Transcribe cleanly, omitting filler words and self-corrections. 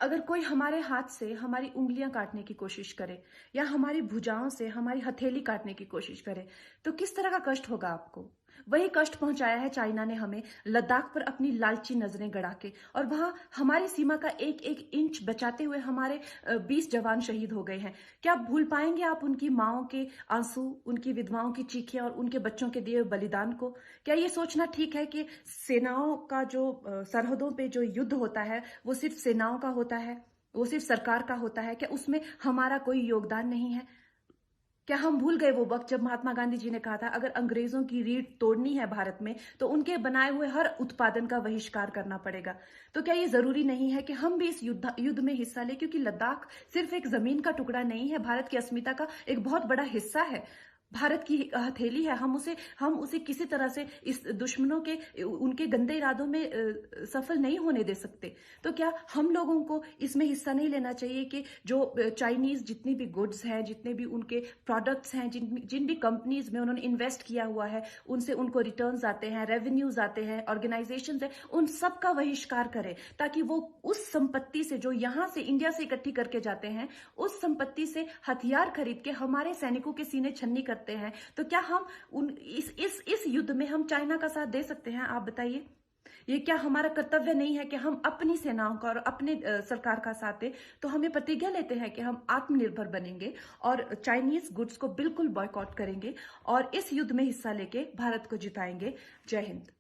अगर कोई हमारे हाथ से हमारी उंगलियां काटने की कोशिश करे या हमारी भुजाओं से हमारी हथेली काटने की कोशिश करे तो किस तरह का कष्ट होगा आपको। वही कष्ट पहुंचाया है चाइना ने हमें लद्दाख पर अपनी लालची नजरें गड़ा के, और वहां हमारी सीमा का एक एक इंच बचाते हुए हमारे 20 जवान शहीद हो गए हैं। क्या भूल पाएंगे आप उनकी माओं के आंसू, उनकी विधवाओं की चीखें और उनके बच्चों के दिए बलिदान को? क्या ये सोचना ठीक है कि सेनाओं का जो सरहदों पे जो युद्ध होता है वो सिर्फ सेनाओं का होता है, वो सिर्फ सरकार का होता है? क्या उसमें हमारा कोई योगदान नहीं है? क्या हम भूल गए वो वक्त जब महात्मा गांधी जी ने कहा था अगर अंग्रेजों की रीढ़ तोड़नी है भारत में तो उनके बनाए हुए हर उत्पादन का बहिष्कार करना पड़ेगा? तो क्या ये जरूरी नहीं है कि हम भी इस युद्ध में हिस्सा लें, क्योंकि लद्दाख सिर्फ एक जमीन का टुकड़ा नहीं है, भारत की अस्मिता का एक बहुत बड़ा हिस्सा है, भारत की हथेली है। हम उसे किसी तरह से इस दुश्मनों के उनके गंदे इरादों में सफल नहीं होने दे सकते। तो क्या हम लोगों को इसमें हिस्सा नहीं लेना चाहिए कि जो चाइनीज जितनी भी गुड्स हैं, जितने भी उनके प्रोडक्ट्स हैं, जिन भी कंपनीज में उन्होंने इन्वेस्ट किया हुआ है, उनसे उनको रिटर्न्स आते हैं, रेवेन्यूज आते हैं, ऑर्गेनाइजेशंस हैं, उन सब का बहिष्कार करें, ताकि वो उस संपत्ति से जो यहां से इंडिया से इकट्ठी करके जाते हैं, उस संपत्ति से हथियार खरीद के हमारे सैनिकों के सीने छन्नी करते हैं। तो क्या हम उन इस युद्ध में हम चाइना का साथ दे सकते हैं? आप बताइए। ये क्या हमारा कर्तव्य नहीं है कि हम अपनी सेनाओं का और अपने सरकार का साथ दें? तो हमें प्रतिज्ञा लेते हैं कि हम आत्मनिर्भर बनेंगे और चाइनीज गुड्स को बिल्कुल बॉयकॉट करेंगे और इस युद्ध में हिस्सा लेके भारत को जिताएंगे। जय हिंद।